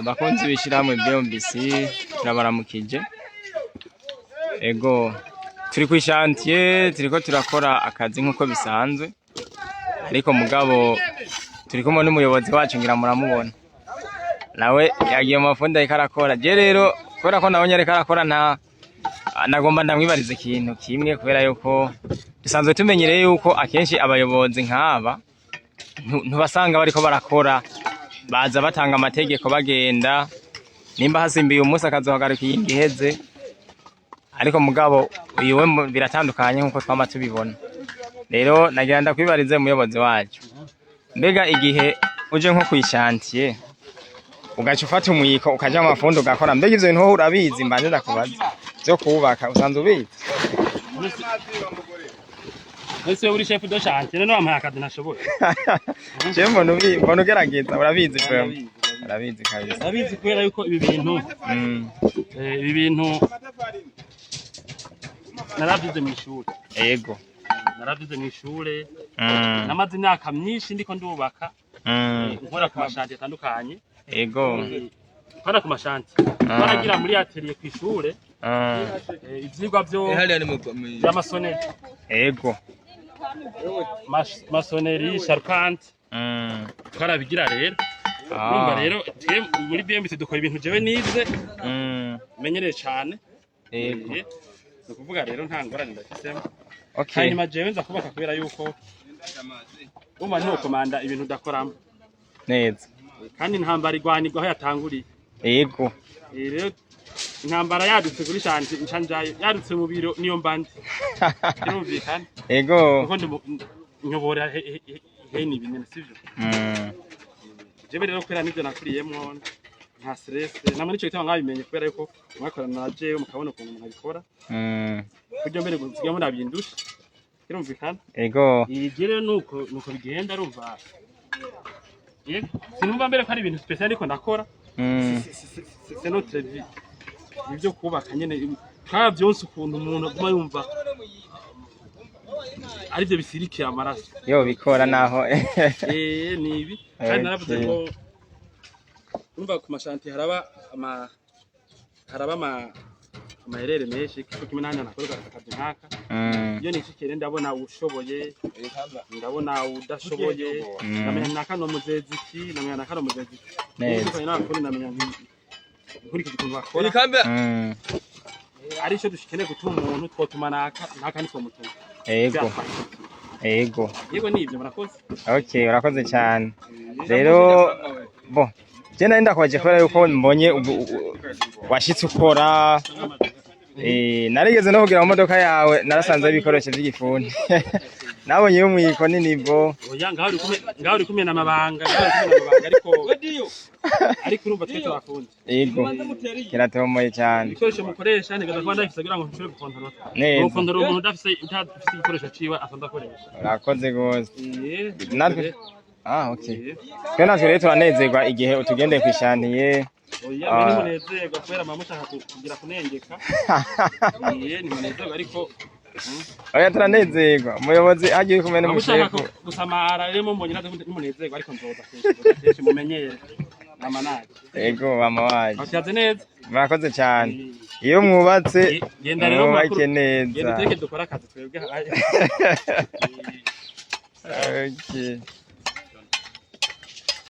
bakunzi b'ishirahamwe BMBC turabaramukije. Ego turi ku chantier turiko turakora akazi nkuko bisanzwe, ariko mugabo turi kumwe n'umuyobozi wacu ngira muramubona, nawe yagiye mu mafundi ariko arakora. Je rero kubera ko nabonye ariko arakora nagomba ndamwibariza ikintu kimwe, kubera yuko dusanzwe tumenyereye yuko akenshi abayobozi nk'aba ntubasanga bariko barakora, baza batanga amategeko bagenda, nimba hasimbiye umunsi akazohagaruka iyindi iheze, ariko mugabo iwe biratandukanye nkuko twama tubibona. Rero nagira ndakwibarize umuyobozi wacu, mbega igihe uje nko kwishantiye ugaca ufata umwiko ukaja mu mafundi ugakora, mbega ivyo bintu urabizi? Mbanje ndakubaza vyo kubaka usanzwe ubizi? Ese uri chef de chantier no amaye akazi nashoboye. Je mbona ugerageza, urabizi kwema? Urabizi kabisa. Urabizi kubera yuko ibi bintu naravyize mu ishuri. Ego. Naravyize mu ishuri. Namaze imyaka myinshi ndiko ndubaka. Nkora ku mashantier atandukanye. Ego. Nkora ku mashantier. Baragira muri atelier ku ishuri. Ivyigwa byo y'amasoneri. Ego. Masoneri, charpente. Twarabigira rero. Urumva rero muri BMBC dukora ibintu jewe nize. Menyereye cyane. Ego. No kuvuga rero nta ngorane ndafisemo. Okay. Hanyuma jewe nza kubaka kubera yuko umva no komanda ibintu dakoramo. Neza. Kandi intambara igwanirwa aho yatanguriye. Ego. Rero intambara yadutse kuri shanti ncanjaye, yadutse mu biro niyo mbandi. Birumvikana. Ego. Kuko nyobora heni binene sivyo. Jewe rero kwera nivyo nakuriyemwo nta stress, namwe nico gitanga ngabimenye kubera yuko mwakorana na jewe mukabona ukuntu umuntu abikora. Kujya mbere gusiga muri abindusha. Birumvikana. Ego. Rero nuko bigenda rumva. Sinumva mbere ko ari ibintu special ariko ndakora. C'est notre vie. Ibyo kubaka nyene twavyonse ukuntu umuntu aguma yumva ari byo bisirikira amaraso. Yo bikora naho. Nibi. Kandi naravuze ko numva ku mashanti haraba amaherere menshi kuko kimwe nanya nakorwa akazi nkaka. Iyo nishikire ndabona ushoboye, ndabona udashoboye, namenya nakano muzezi ki, namenya nakano muzezi. Neza. Namenya nkuri kigikuntu bakora. Ari cyo dushikene gutuma umuntu twotuma naka niko mutuma. Ego. Ego. Yego nivyo murakoze. Okay, urakoze cyane. Rero bo je nari ndakwaje kubera yuko mbonye washitse ukora. Narigeze no kugira mu modoka yawe narasanze ibikoresho by'igifundi. Nabonye yo mwiko ninibo. Oya ngaho uri kumena amabanga, ariko urumva twe twafundi. Ego. Kiratomoye cyane. Ibikoresho mukoresha nigaza kuba ndafise kugira ngo nshobore gukontorora. Gukontorora umuntu udafise igikoresho ciwe asonda akoresha. Urakoze gose. Natwe okay. Twe natwe rero turanezerwa igihe utugendeye kwishantiye. Oya ni munezerwa kubera mamushaka kugira kunengeka. Ni munezerwa ariko oya turanezerwa. Umuyobozi agiye kumena umusheko. Gusamara rero mbonye natwe munezerwa ariko nzoza kenshi mumenyere. Namanaje. Ego mama waje. Asyaze neza. Murakoze cyane. Iyo mwubatse genda rero mwubake neza. Genda teke dukora akazi twebwe. Okay.